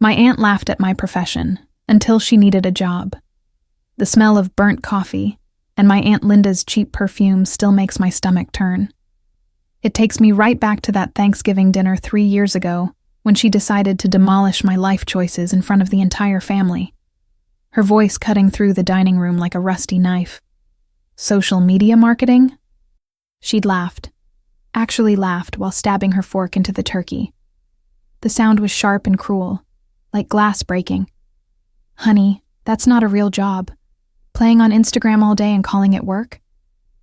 My aunt laughed at my profession until she needed a job. The smell of burnt coffee and my Aunt Linda's cheap perfume still makes my stomach turn. It takes me right back to that Thanksgiving dinner 3 years ago when she decided to demolish my life choices in front of the entire family. Her voice cutting through the dining room like a rusty knife. Social media marketing? She'd laughed. Actually laughed while stabbing her fork into the turkey. The sound was sharp and cruel, like glass breaking. Honey, that's not a real job. Playing on Instagram all day and calling it work?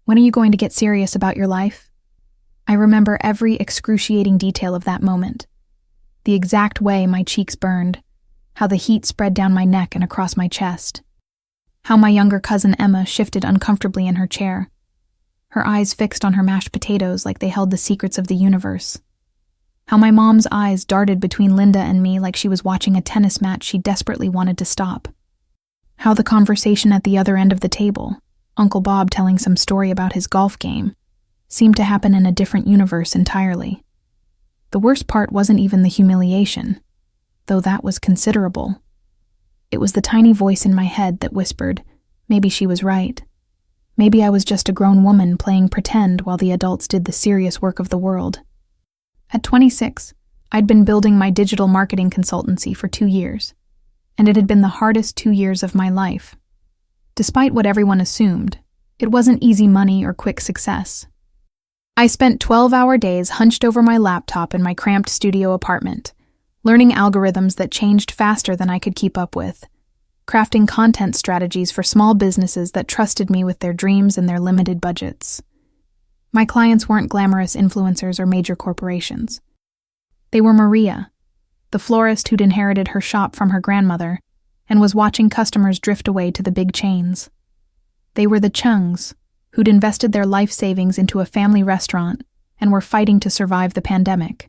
When are you going to get serious about your life? I remember every excruciating detail of that moment. The exact way my cheeks burned, how the heat spread down my neck and across my chest, how my younger cousin Emma shifted uncomfortably in her chair, her eyes fixed on her mashed potatoes like they held the secrets of the universe, how my mom's eyes darted between Linda and me like she was watching a tennis match she desperately wanted to stop, how the conversation at the other end of the table, Uncle Bob telling some story about his golf game, seemed to happen in a different universe entirely. The worst part wasn't even the humiliation, though that was considerable. It was the tiny voice in my head that whispered, maybe she was right. Maybe I was just a grown woman playing pretend while the adults did the serious work of the world. At 26, I'd been building my digital marketing consultancy for 2 years, and it had been the hardest 2 years of my life. Despite what everyone assumed, it wasn't easy money or quick success. I spent 12-hour days hunched over my laptop in my cramped studio apartment, learning algorithms that changed faster than I could keep up with, crafting content strategies for small businesses that trusted me with their dreams and their limited budgets. My clients weren't glamorous influencers or major corporations. They were Maria, the florist who'd inherited her shop from her grandmother and was watching customers drift away to the big chains. They were the Chungs, who'd invested their life savings into a family restaurant and were fighting to survive the pandemic.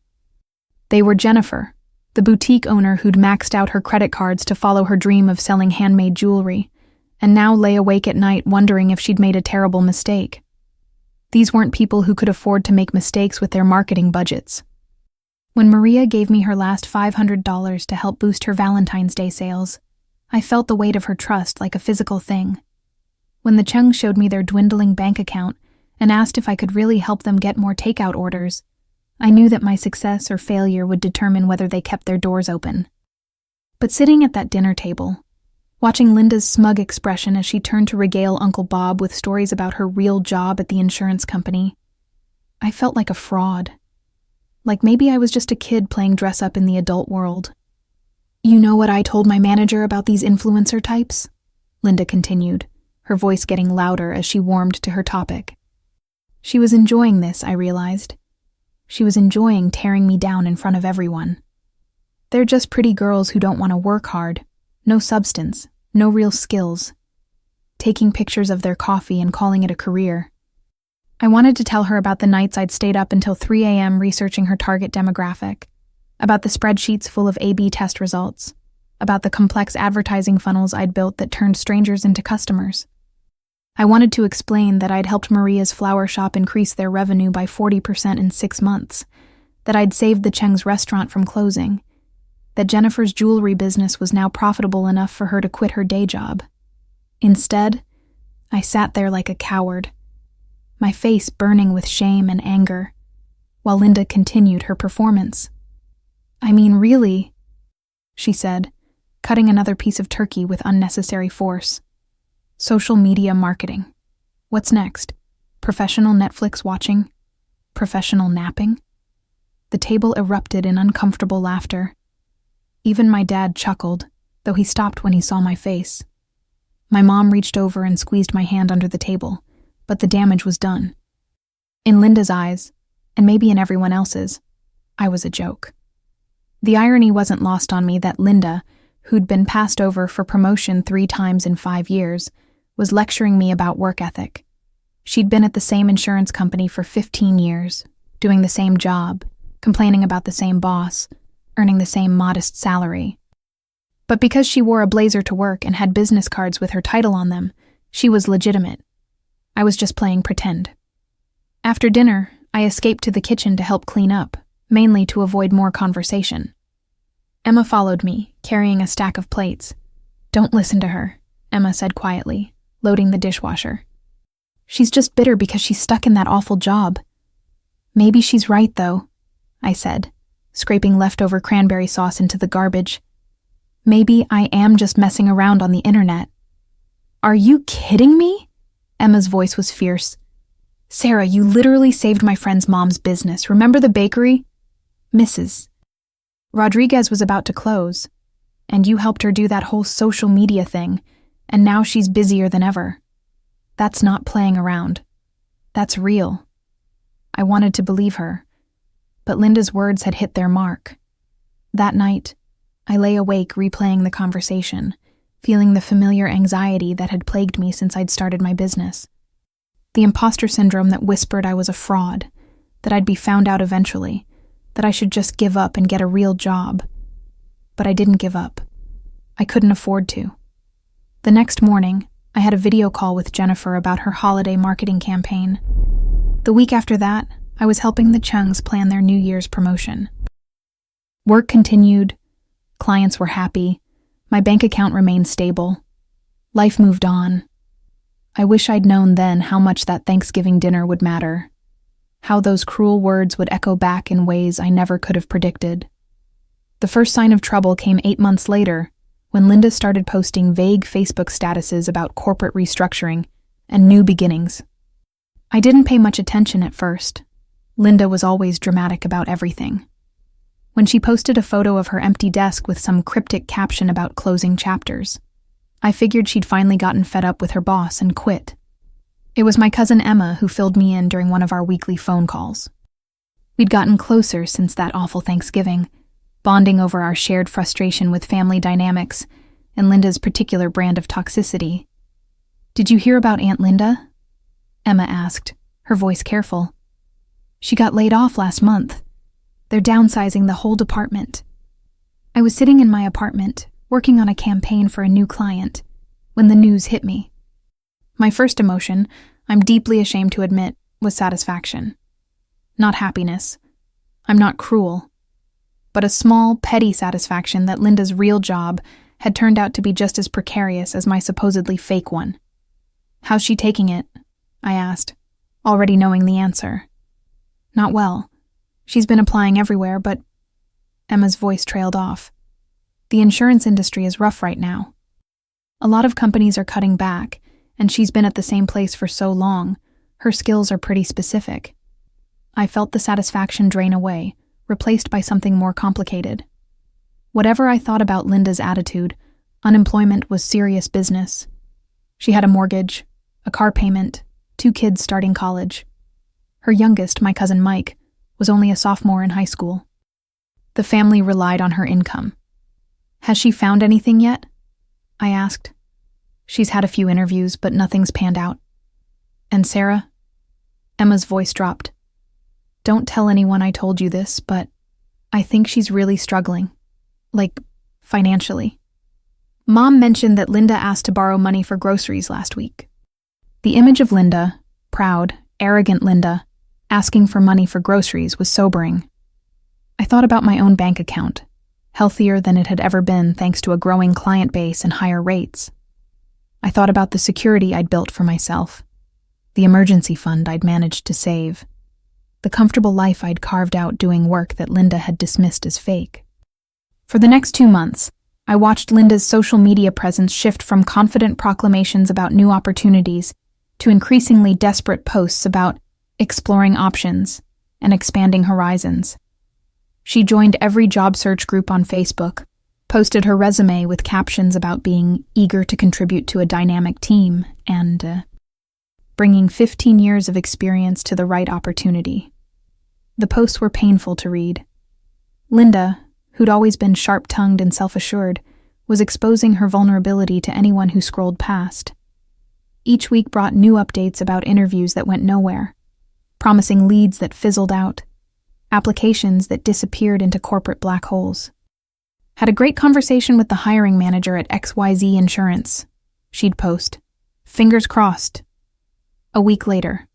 They were Jennifer, the boutique owner who'd maxed out her credit cards to follow her dream of selling handmade jewelry, and now lay awake at night wondering if she'd made a terrible mistake. These weren't people who could afford to make mistakes with their marketing budgets. When Maria gave me her last $500 to help boost her Valentine's Day sales, I felt the weight of her trust like a physical thing. When the Chung showed me their dwindling bank account and asked if I could really help them get more takeout orders, I knew that my success or failure would determine whether they kept their doors open. But sitting at that dinner table, watching Linda's smug expression as she turned to regale Uncle Bob with stories about her real job at the insurance company, I felt like a fraud. Like maybe I was just a kid playing dress-up in the adult world. "You know what I told my manager about these influencer types?" Linda continued, her voice getting louder as she warmed to her topic. She was enjoying this, I realized. She was enjoying tearing me down in front of everyone. They're just pretty girls who don't want to work hard, no substance, no real skills. Taking pictures of their coffee and calling it a career. I wanted to tell her about the nights I'd stayed up until 3 a.m. researching her target demographic, about the spreadsheets full of A/B test results, about the complex advertising funnels I'd built that turned strangers into customers. I wanted to explain that I'd helped Maria's flower shop increase their revenue by 40% in 6 months, that I'd saved the Cheng's restaurant from closing, that Jennifer's jewelry business was now profitable enough for her to quit her day job. Instead, I sat there like a coward, my face burning with shame and anger, while Linda continued her performance. "I mean, really," she said, cutting another piece of turkey with unnecessary force. "Social media marketing. What's next? Professional Netflix watching? Professional napping?" The table erupted in uncomfortable laughter. Even my dad chuckled, though he stopped when he saw my face. My mom reached over and squeezed my hand under the table, but the damage was done. In Linda's eyes, and maybe in everyone else's, I was a joke. The irony wasn't lost on me that Linda, who'd been passed over for promotion 3 times in 5 years, was lecturing me about work ethic. She'd been at the same insurance company for 15 years, doing the same job, complaining about the same boss, earning the same modest salary. But because she wore a blazer to work and had business cards with her title on them, she was legitimate. I was just playing pretend. After dinner, I escaped to the kitchen to help clean up, mainly to avoid more conversation. Emma followed me, carrying a stack of plates. "Don't listen to her," Emma said quietly, loading the dishwasher. "She's just bitter because she's stuck in that awful job." "Maybe she's right, though," I said, scraping leftover cranberry sauce into the garbage. "Maybe I am just messing around on the internet." "Are you kidding me?" Emma's voice was fierce. "Sarah, you literally saved my friend's mom's business. Remember the bakery?" "Mrs. Rodriguez was about to close, and you helped her do that whole social media thing, and now she's busier than ever. That's not playing around. That's real." I wanted to believe her, but Linda's words had hit their mark. That night, I lay awake replaying the conversation, feeling the familiar anxiety that had plagued me since I'd started my business. The imposter syndrome that whispered I was a fraud, that I'd be found out eventually, that I should just give up and get a real job. But I didn't give up. I couldn't afford to. The next morning, I had a video call with Jennifer about her holiday marketing campaign. The week after that, I was helping the Chungs plan their New Year's promotion. Work continued, clients were happy, my bank account remained stable. Life moved on. I wish I'd known then how much that Thanksgiving dinner would matter, how those cruel words would echo back in ways I never could have predicted. The first sign of trouble came 8 months later, when Linda started posting vague Facebook statuses about corporate restructuring and new beginnings. I didn't pay much attention at first. Linda was always dramatic about everything. When she posted a photo of her empty desk with some cryptic caption about closing chapters, I figured she'd finally gotten fed up with her boss and quit. It was my cousin Emma who filled me in during one of our weekly phone calls. We'd gotten closer since that awful Thanksgiving, bonding over our shared frustration with family dynamics and Linda's particular brand of toxicity. "Did you hear about Aunt Linda?" Emma asked, her voice careful. "She got laid off last month. They're downsizing the whole department." I was sitting in my apartment, working on a campaign for a new client, when the news hit me. My first emotion, I'm deeply ashamed to admit, was satisfaction. Not happiness. I'm not cruel. But a small, petty satisfaction that Linda's real job had turned out to be just as precarious as my supposedly fake one. "How's she taking it?" I asked, already knowing the answer. "Not well. She's been applying everywhere, but—" Emma's voice trailed off. "The insurance industry is rough right now. A lot of companies are cutting back, and she's been at the same place for so long, her skills are pretty specific." I felt the satisfaction drain away, replaced by something more complicated. Whatever I thought about Linda's attitude, unemployment was serious business. She had a mortgage, a car payment, 2 kids starting college. Her youngest, my cousin Mike, was only a sophomore in high school. The family relied on her income. "Has she found anything yet?" I asked. "She's had a few interviews, but nothing's panned out." "And Sarah?" Emma's voice dropped. "Don't tell anyone I told you this, but I think she's really struggling. Like, financially." Mom mentioned that Linda asked to borrow money for groceries last week. The image of Linda, proud, arrogant Linda, asking for money for groceries was sobering. I thought about my own bank account, healthier than it had ever been thanks to a growing client base and higher rates. I thought about the security I'd built for myself, the emergency fund I'd managed to save, the comfortable life I'd carved out doing work that Linda had dismissed as fake. For the next 2 months, I watched Linda's social media presence shift from confident proclamations about new opportunities to increasingly desperate posts about exploring options and expanding horizons. She joined every job search group on Facebook, posted her resume with captions about being eager to contribute to a dynamic team and bringing 15 years of experience to the right opportunity. The posts were painful to read. Linda, who'd always been sharp-tongued and self-assured, was exposing her vulnerability to anyone who scrolled past. Each week brought new updates about interviews that went nowhere, promising leads that fizzled out, applications that disappeared into corporate black holes. "Had a great conversation with the hiring manager at XYZ Insurance," she'd post. "Fingers crossed." A week later.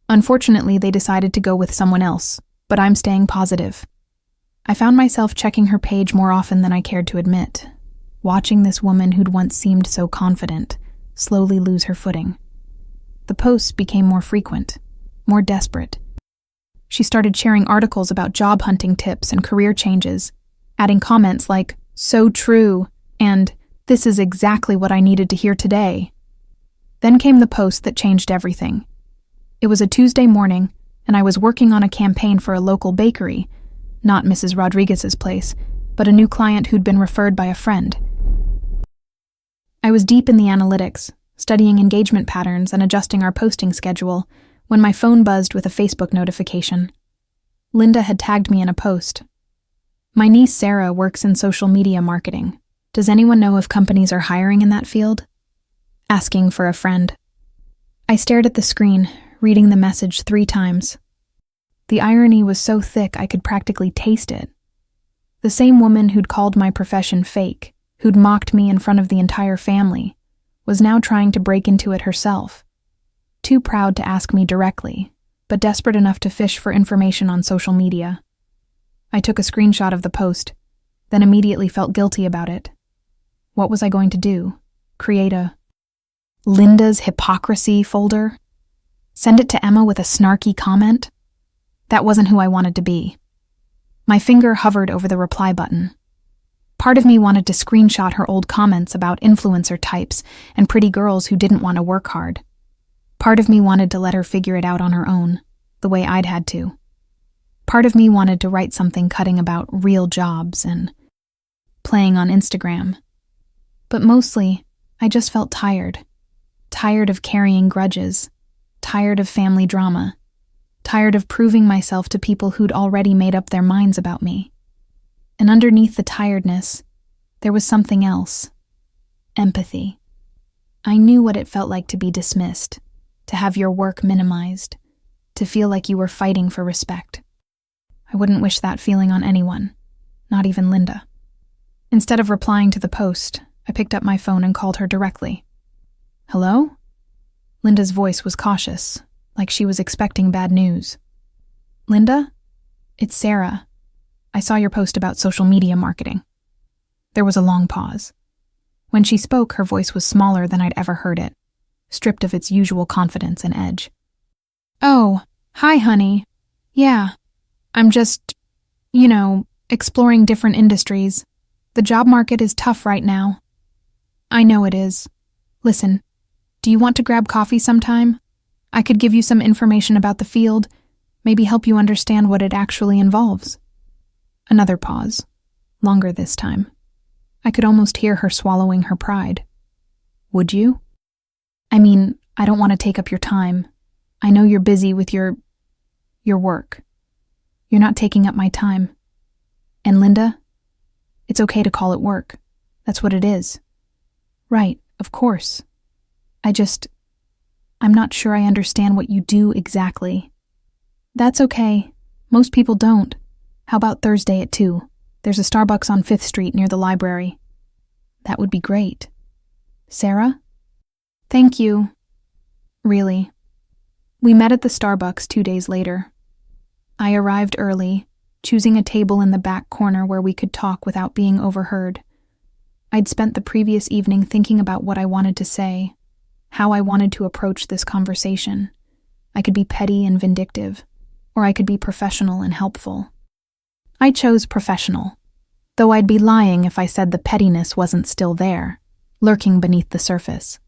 "Unfortunately, they decided to go with someone else, but I'm staying positive." I found myself checking her page more often than I cared to admit, watching this woman who'd once seemed so confident slowly lose her footing. The posts became more frequent, more desperate. She started sharing articles about job hunting tips and career changes, adding comments like, "So true," and "This is exactly what I needed to hear today." Then came the post that changed everything. It was a Tuesday morning, and I was working on a campaign for a local bakery, not Mrs. Rodriguez's place, but a new client who'd been referred by a friend. I was deep in the analytics, studying engagement patterns and adjusting our posting schedule, when my phone buzzed with a Facebook notification. Linda had tagged me in a post. "My niece Sarah works in social media marketing. Does anyone know if companies are hiring in that field?" Asking for a friend. I stared at the screen, reading the message 3 times. The irony was so thick I could practically taste it. The same woman who'd called my profession fake, who'd mocked me in front of the entire family, was now trying to break into it herself. Too proud to ask me directly, but desperate enough to fish for information on social media. I took a screenshot of the post, then immediately felt guilty about it. What was I going to do? Create a Linda's hypocrisy folder? Send it to Emma with a snarky comment? That wasn't who I wanted to be. My finger hovered over the reply button. Part of me wanted to screenshot her old comments about influencer types and pretty girls who didn't want to work hard. Part of me wanted to let her figure it out on her own, the way I'd had to. Part of me wanted to write something cutting about real jobs and playing on Instagram. But mostly, I just felt tired. Tired of carrying grudges. Tired of family drama. Tired of proving myself to people who'd already made up their minds about me. And underneath the tiredness, there was something else. Empathy. I knew what it felt like to be dismissed, to have your work minimized, to feel like you were fighting for respect. I wouldn't wish that feeling on anyone, not even Linda. Instead of replying to the post, I picked up my phone and called her directly. "Hello?" Linda's voice was cautious, like she was expecting bad news. "Linda? It's Sarah. I saw your post about social media marketing." There was a long pause. When she spoke, her voice was smaller than I'd ever heard it, stripped of its usual confidence and edge. "Oh, hi, honey. Yeah, I'm just, exploring different industries. The job market is tough right now." "I know it is. Listen, do you want to grab coffee sometime? I could give you some information about the field, maybe help you understand what it actually involves." Another pause, longer this time. I could almost hear her swallowing her pride. "Would you?" "I mean, I don't want to take up your time. I know you're busy with your work. You're not taking up my time. And Linda, it's okay to call it work. That's what it is." "Right, of course. I'm not sure I understand what you do exactly." "That's okay. Most people don't. How about Thursday at 2? There's a Starbucks on 5th Street near the library." "That would be great." "Sarah?" "Thank you. Really." We met at the Starbucks 2 days later. I arrived early, choosing a table in the back corner where we could talk without being overheard. I'd spent the previous evening thinking about what I wanted to say, how I wanted to approach this conversation. I could be petty and vindictive, or I could be professional and helpful. I chose professional, though I'd be lying if I said the pettiness wasn't still there, lurking beneath the surface.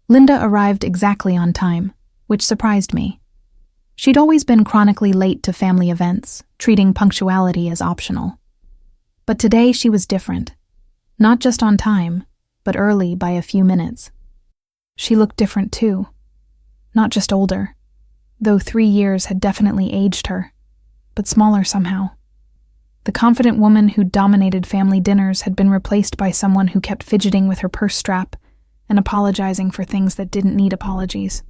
Linda arrived exactly on time, which surprised me. She'd always been chronically late to family events, treating punctuality as optional. But today she was different. Not just on time, but early by a few minutes. She looked different too. Not just older, though 3 years had definitely aged her, but smaller somehow. The confident woman who dominated family dinners had been replaced by someone who kept fidgeting with her purse strap and apologizing for things that didn't need apologies.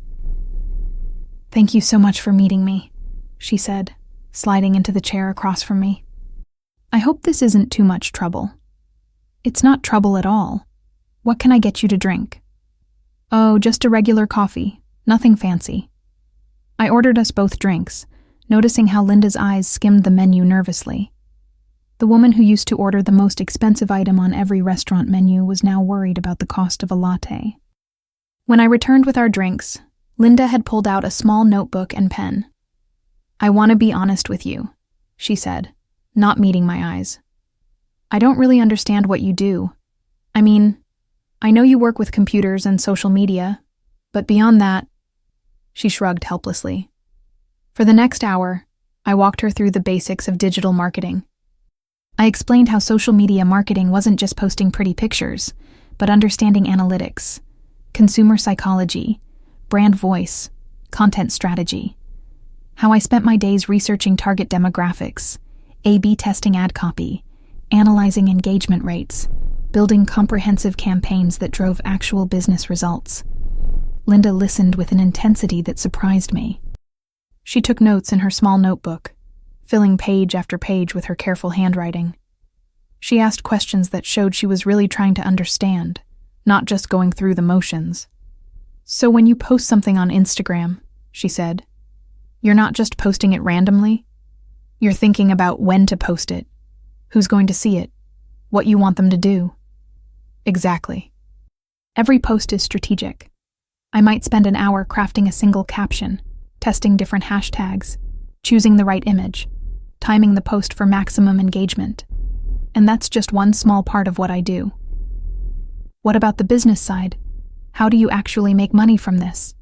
"Thank you so much for meeting me," she said, sliding into the chair across from me. "I hope this isn't too much trouble." "It's not trouble at all. What can I get you to drink?" "Oh, just a regular coffee. Nothing fancy." I ordered us both drinks, noticing how Linda's eyes skimmed the menu nervously. The woman who used to order the most expensive item on every restaurant menu was now worried about the cost of a latte. When I returned with our drinks, Linda had pulled out a small notebook and pen. "I want to be honest with you," she said, not meeting my eyes. "I don't really understand what you do. I mean, I know you work with computers and social media, but beyond that..." She shrugged helplessly. For the next hour, I walked her through the basics of digital marketing. I explained how social media marketing wasn't just posting pretty pictures, but understanding analytics, consumer psychology, brand voice, content strategy. How I spent my days researching target demographics, A/B testing ad copy, analyzing engagement rates, building comprehensive campaigns that drove actual business results. Linda listened with an intensity that surprised me. She took notes in her small notebook, filling page after page with her careful handwriting. She asked questions that showed she was really trying to understand, not just going through the motions. "So when you post something on Instagram," she said, "you're not just posting it randomly? You're thinking about when to post it, who's going to see it, what you want them to do." "Exactly. Every post is strategic. I might spend an hour crafting a single caption, testing different hashtags, choosing the right image, timing the post for maximum engagement. And that's just one small part of what I do." "What about the business side? How do you actually make money from this?"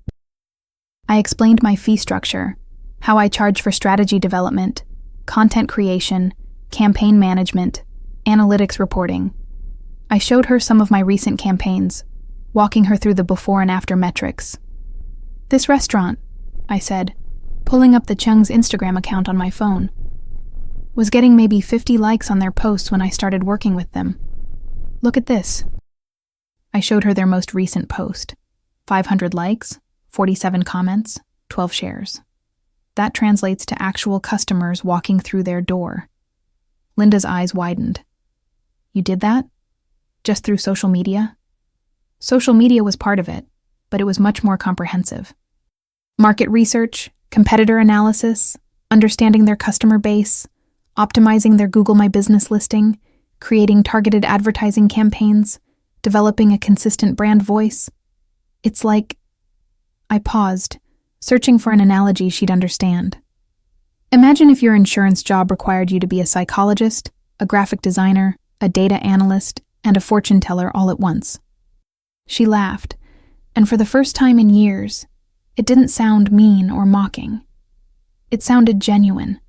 I explained my fee structure, how I charge for strategy development, content creation, campaign management, analytics reporting. I showed her some of my recent campaigns, walking her through the before and after metrics. "This restaurant," I said, pulling up the Chung's Instagram account on my phone, "was getting maybe 50 likes on their posts when I started working with them. Look at this." I showed her their most recent post. 500 likes, 47 comments, 12 shares. That translates to actual customers walking through their door. Linda's eyes widened. "You did that? Just through social media?" Social media was part of it, but it was much more comprehensive. Market research, competitor analysis, understanding their customer base, optimizing their Google My Business listing, creating targeted advertising campaigns, developing a consistent brand voice. It's like... I paused, searching for an analogy she'd understand. Imagine if your insurance job required you to be a psychologist, a graphic designer, a data analyst, and a fortune teller all at once. She laughed, and for the first time in years, it didn't sound mean or mocking. It sounded genuine,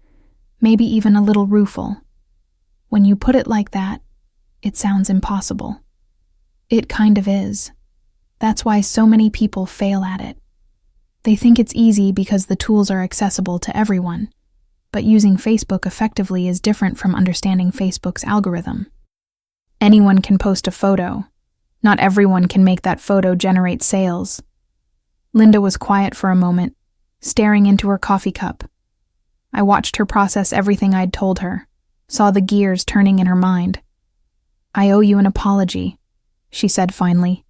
maybe even a little rueful. When you put it like that, it sounds impossible. It kind of is. That's why so many people fail at it. They think it's easy because the tools are accessible to everyone, but using Facebook effectively is different from understanding Facebook's algorithm. Anyone can post a photo. Not everyone can make that photo generate sales. Linda was quiet for a moment, staring into her coffee cup. I watched her process everything I'd told her, saw the gears turning in her mind. "I owe you an apology," she said finally,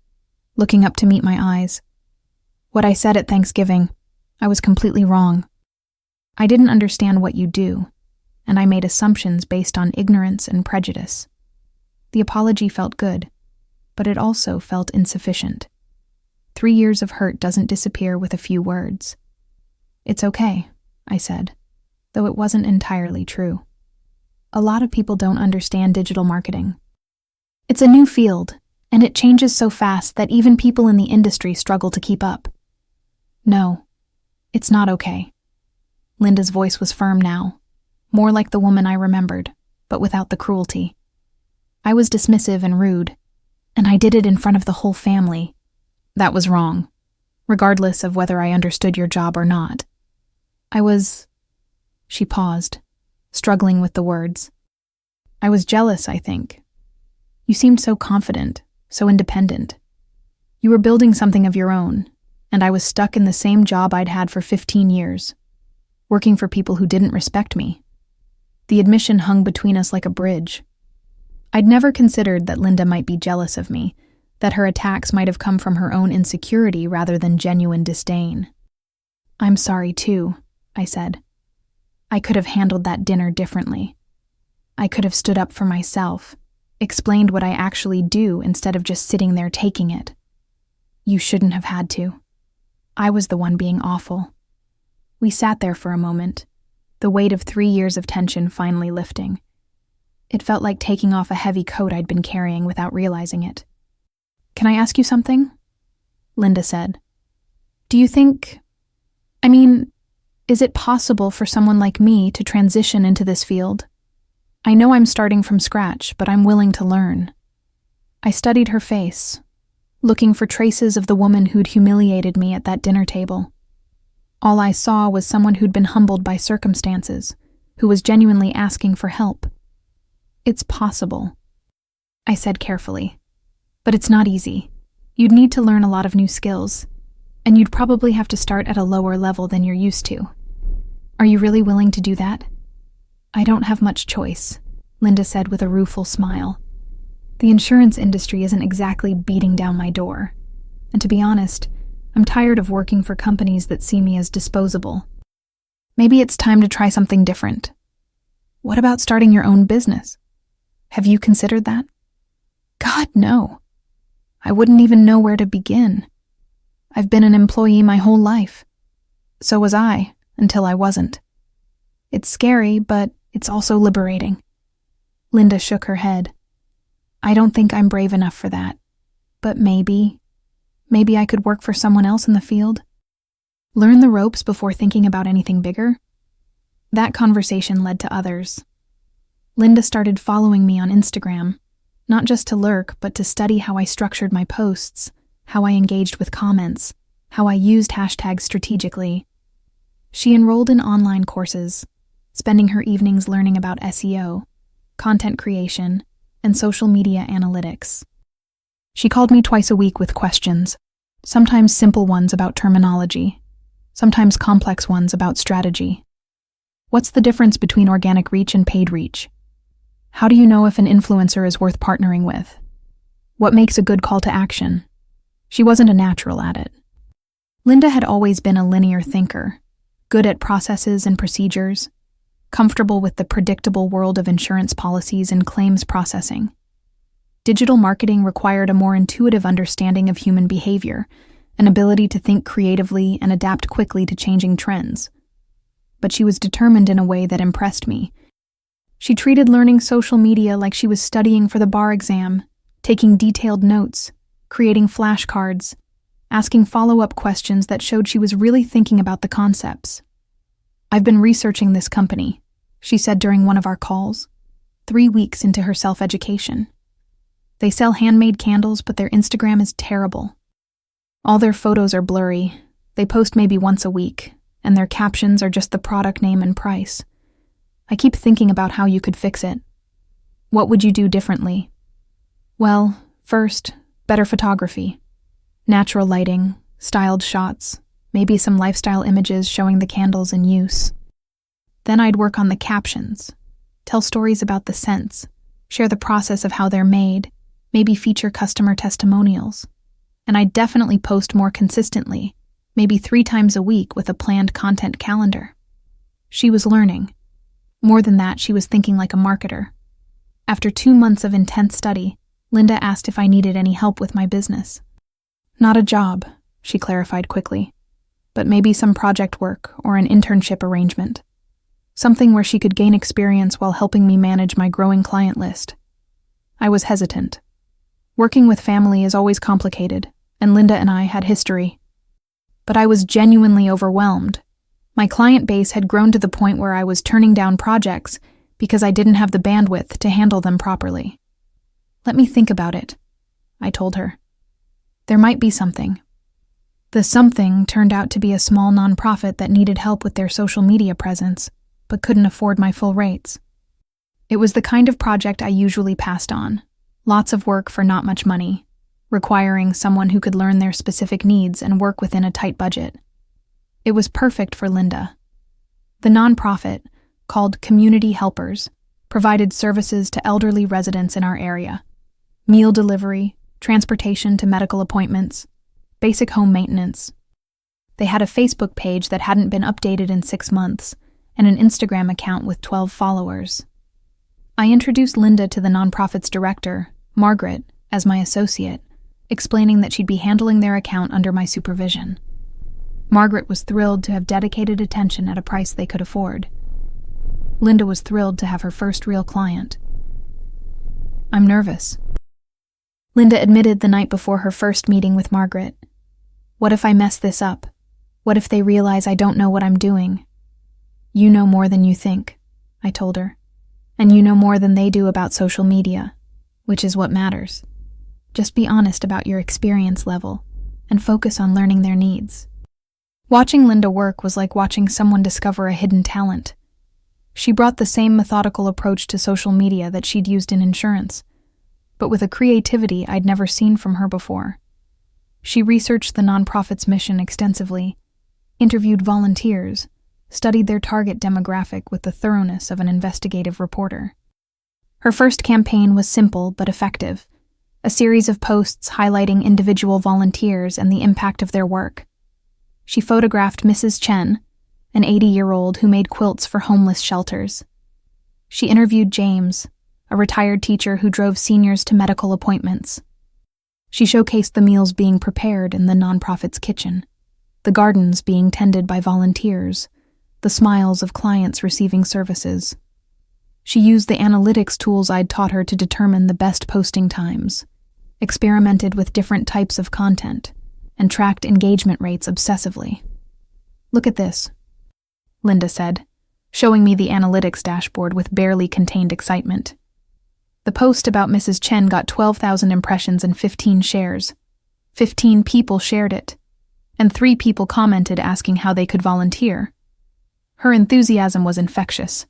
looking up to meet my eyes. "What I said at Thanksgiving, I was completely wrong. I didn't understand what you do, and I made assumptions based on ignorance and prejudice." The apology felt good, but it also felt insufficient. 3 years of hurt doesn't disappear with a few words. "It's okay," I said, though it wasn't entirely true. A lot of people don't understand digital marketing. It's a new field, and it changes so fast that even people in the industry struggle to keep up. "No, it's not okay." Linda's voice was firm now, more like the woman I remembered, but without the cruelty. "I was dismissive and rude, and I did it in front of the whole family. That was wrong, regardless of whether I understood your job or not. I was..." She paused, struggling with the words. "I was jealous, I think. You seemed so confident, so independent. You were building something of your own, and I was stuck in the same job I'd had for 15 years, working for people who didn't respect me. The admission hung between us like a bridge. I'd never considered that Linda might be jealous of me, that her attacks might have come from her own insecurity rather than genuine disdain. "I'm sorry too," I said. "I could have handled that dinner differently." I could have stood up for myself, explained what I actually do instead of just sitting there taking it. You shouldn't have had to. I was the one being awful. We sat there for a moment, the weight of 3 years of tension finally lifting. It felt like taking off a heavy coat I'd been carrying without realizing it. "Can I ask you something?" Linda said. "Do you think... is it possible for someone like me to transition into this field? I know I'm starting from scratch, but I'm willing to learn." I studied her face, looking for traces of the woman who'd humiliated me at that dinner table. All I saw was someone who'd been humbled by circumstances, who was genuinely asking for help. "It's possible," I said carefully, "but it's not easy. You'd need to learn a lot of new skills, and you'd probably have to start at a lower level than you're used to. Are you really willing to do that?" "I don't have much choice," Linda said with a rueful smile. "The insurance industry isn't exactly beating down my door, and to be honest, I'm tired of working for companies that see me as disposable. Maybe it's time to try something different. What about starting your own business? Have you considered that?" "God, no. I wouldn't even know where to begin. I've been an employee my whole life. So was I, until I wasn't. It's scary, but it's also liberating." Linda shook her head. "I don't think I'm brave enough for that. But maybe I could work for someone else in the field. Learn the ropes before thinking about anything bigger." That conversation led to others. Linda started following me on Instagram, not just to lurk, but to study how I structured my posts, how I engaged with comments, how I used hashtags strategically. She enrolled in online courses, spending her evenings learning about SEO, content creation, and social media analytics. She called me twice a week with questions, sometimes simple ones about terminology, sometimes complex ones about strategy. What's the difference between organic reach and paid reach? How do you know if an influencer is worth partnering with? What makes a good call to action? She wasn't a natural at it. Linda had always been a linear thinker, good at processes and procedures, comfortable with the predictable world of insurance policies and claims processing. Digital marketing required a more intuitive understanding of human behavior, an ability to think creatively and adapt quickly to changing trends. But she was determined in a way that impressed me. She treated learning social media like she was studying for the bar exam, taking detailed notes, creating flashcards, asking follow-up questions that showed she was really thinking about the concepts. "I've been researching this company," she said during one of our calls, 3 weeks into her self-education. "They sell handmade candles, but their Instagram is terrible. All their photos are blurry, they post maybe once a week, and their captions are just the product name and price. I keep thinking about how you could fix it. What would you do differently?" "Well, first, better photography. Natural lighting, styled shots, maybe some lifestyle images showing the candles in use. Then I'd work on the captions, tell stories about the scents, share the process of how they're made, maybe feature customer testimonials. And I'd definitely post more consistently, maybe 3 times a week with a planned content calendar." She was learning. More than that, she was thinking like a marketer. After 2 months of intense study, Linda asked if I needed any help with my business. "Not a job," she clarified quickly, "but maybe some project work or an internship arrangement. Something where she could gain experience while helping me manage my growing client list." I was hesitant. Working with family is always complicated, and Linda and I had history. But I was genuinely overwhelmed. My client base had grown to the point where I was turning down projects because I didn't have the bandwidth to handle them properly. "Let me think about it," I told her. "There might be something." The something turned out to be a small nonprofit that needed help with their social media presence, but couldn't afford my full rates. It was the kind of project I usually passed on. Lots of work for not much money, requiring someone who could learn their specific needs and work within a tight budget. It was perfect for Linda. The nonprofit, called Community Helpers, provided services to elderly residents in our area: meal delivery, transportation to medical appointments, basic home maintenance. They had a Facebook page that hadn't been updated in 6 months, and an Instagram account with 12 followers. I introduced Linda to the nonprofit's director, Margaret, as my associate, explaining that she'd be handling their account under my supervision. Margaret was thrilled to have dedicated attention at a price they could afford. Linda was thrilled to have her first real client. I'm nervous. Linda admitted the night before her first meeting with Margaret. What if I mess this up? What if they realize I don't know what I'm doing? You know more than you think, I told her. And you know more than they do about social media, which is what matters. Just be honest about your experience level and focus on learning their needs. Watching Linda work was like watching someone discover a hidden talent. She brought the same methodical approach to social media that she'd used in insurance, but with a creativity I'd never seen from her before. She researched the nonprofit's mission extensively, interviewed volunteers, studied their target demographic with the thoroughness of an investigative reporter. Her first campaign was simple but effective, a series of posts highlighting individual volunteers and the impact of their work. She photographed Mrs. Chen, an 80-year-old who made quilts for homeless shelters. She interviewed James, a retired teacher who drove seniors to medical appointments. She showcased the meals being prepared in the nonprofit's kitchen, the gardens being tended by volunteers, the smiles of clients receiving services. She used the analytics tools I'd taught her to determine the best posting times, experimented with different types of content, and tracked engagement rates obsessively. Look at this, Linda said, showing me the analytics dashboard with barely contained excitement. The post about Mrs. Chen got 12,000 impressions and 15 shares. 15 people shared it, and 3 people commented asking how they could volunteer. Her enthusiasm was infectious.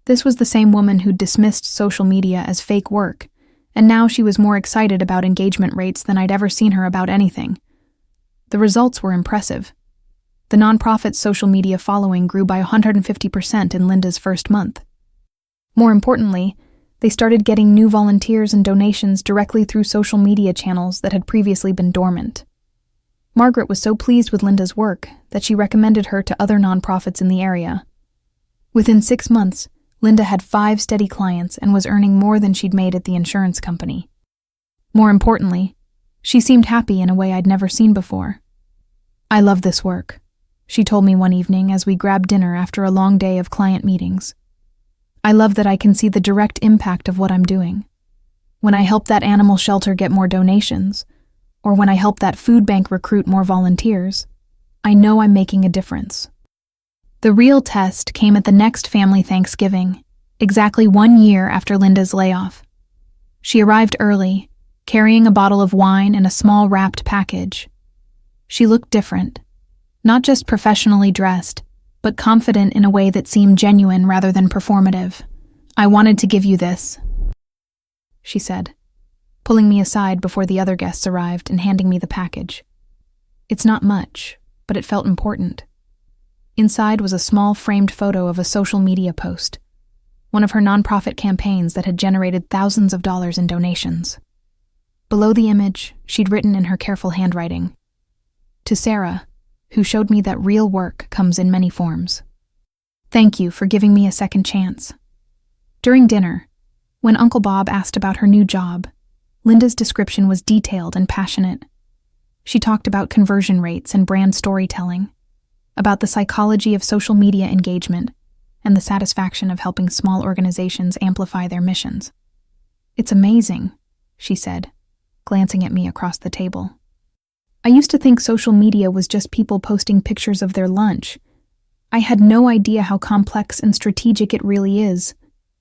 This was the same woman who'd dismissed social media as fake work, and now she was more excited about engagement rates than I'd ever seen her about anything. The results were impressive. The nonprofit's social media following grew by 150% in Linda's first month. More importantly, they started getting new volunteers and donations directly through social media channels that had previously been dormant. Margaret was so pleased with Linda's work that she recommended her to other nonprofits in the area. Within 6 months, Linda had 5 steady clients and was earning more than she'd made at the insurance company. More importantly, she seemed happy in a way I'd never seen before. I love this work, she told me one evening as we grabbed dinner after a long day of client meetings. I love that I can see the direct impact of what I'm doing. When I help that animal shelter get more donations, or when I help that food bank recruit more volunteers, I know I'm making a difference. The real test came at the next family Thanksgiving, exactly 1 year after Linda's layoff. She arrived early, carrying a bottle of wine and a small wrapped package. She looked different, not just professionally dressed, but confident in a way that seemed genuine rather than performative. I wanted to give you this, she said, pulling me aside before the other guests arrived and handing me the package. It's not much, but it felt important. Inside was a small framed photo of a social media post, one of her nonprofit campaigns that had generated thousands of dollars in donations. Below the image, she'd written in her careful handwriting, "To Sarah, who showed me that real work comes in many forms. Thank you for giving me a second chance." During dinner, when Uncle Bob asked about her new job, Linda's description was detailed and passionate. She talked about conversion rates and brand storytelling, about the psychology of social media engagement, and the satisfaction of helping small organizations amplify their missions. "It's amazing," she said, glancing at me across the table. "I used to think social media was just people posting pictures of their lunch. I had no idea how complex and strategic it really is.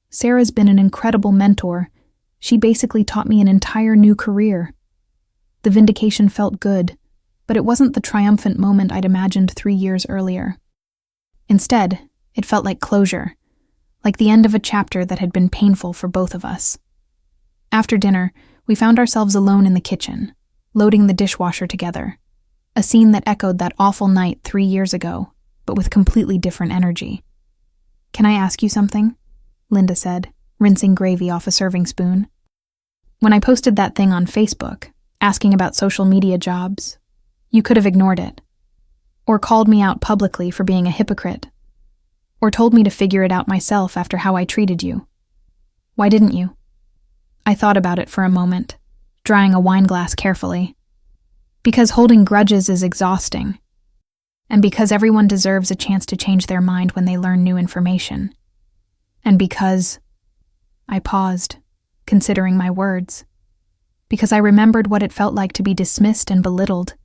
Sarah's been an incredible mentor. She basically taught me an entire new career." The vindication felt good, but it wasn't the triumphant moment I'd imagined 3 years earlier. Instead, it felt like closure, like the end of a chapter that had been painful for both of us. After dinner, we found ourselves alone in the kitchen, loading the dishwasher together, a scene that echoed that awful night 3 years ago, but with completely different energy. "Can I ask you something?" Linda said, rinsing gravy off a serving spoon. "When I posted that thing on Facebook, asking about social media jobs, you could have ignored it, or called me out publicly for being a hypocrite, or told me to figure it out myself after how I treated you. Why didn't you? I thought about it for a moment, drying a wine glass carefully. Because holding grudges is exhausting. And because everyone deserves a chance to change their mind when they learn new information. And because... I paused, considering my words. Because I remembered what it felt like to be dismissed and belittled,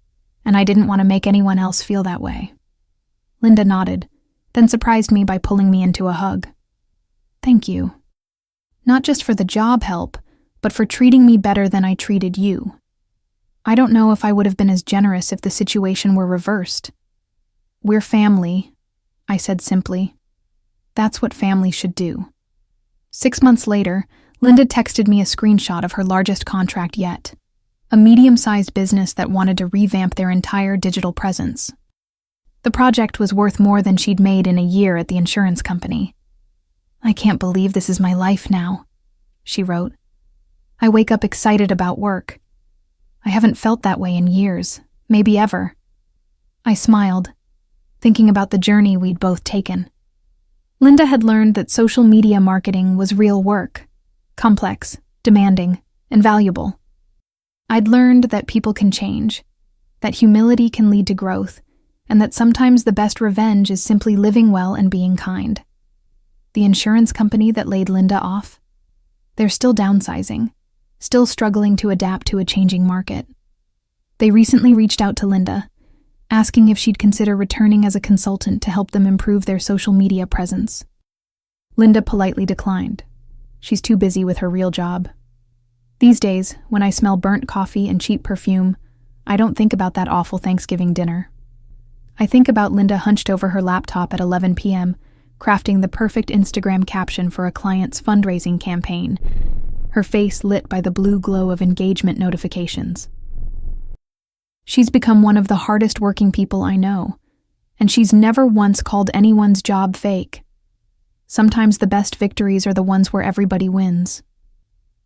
and I didn't want to make anyone else feel that way. Linda nodded, then surprised me by pulling me into a hug. Thank you. Not just for the job help, but for treating me better than I treated you. I don't know if I would have been as generous if the situation were reversed. We're family, I said simply. That's what family should do. 6 months later, Linda texted me a screenshot of her largest contract yet, a medium-sized business that wanted to revamp their entire digital presence. The project was worth more than she'd made in a year at the insurance company. I can't believe this is my life now, she wrote. I wake up excited about work. I haven't felt that way in years, maybe ever. I smiled, thinking about the journey we'd both taken. Linda had learned that social media marketing was real work, complex, demanding, and valuable. I'd learned that people can change, that humility can lead to growth, and that sometimes the best revenge is simply living well and being kind. The insurance company that laid Linda off? They're still downsizing, still struggling to adapt to a changing market. They recently reached out to Linda, asking if she'd consider returning as a consultant to help them improve their social media presence. Linda politely declined. She's too busy with her real job. These days, when I smell burnt coffee and cheap perfume, I don't think about that awful Thanksgiving dinner. I think about Linda hunched over her laptop at 11 p.m., crafting the perfect Instagram caption for a client's fundraising campaign, her face lit by the blue glow of engagement notifications. She's become one of the hardest working people I know, and she's never once called anyone's job fake. Sometimes the best victories are the ones where everybody wins.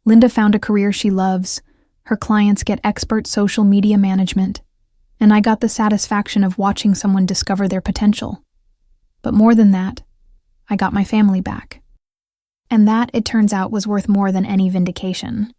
Linda found a career she loves, her clients get expert social media management, and I got the satisfaction of watching someone discover their potential. But more than that, I got my family back. And that, it turns out, was worth more than any vindication.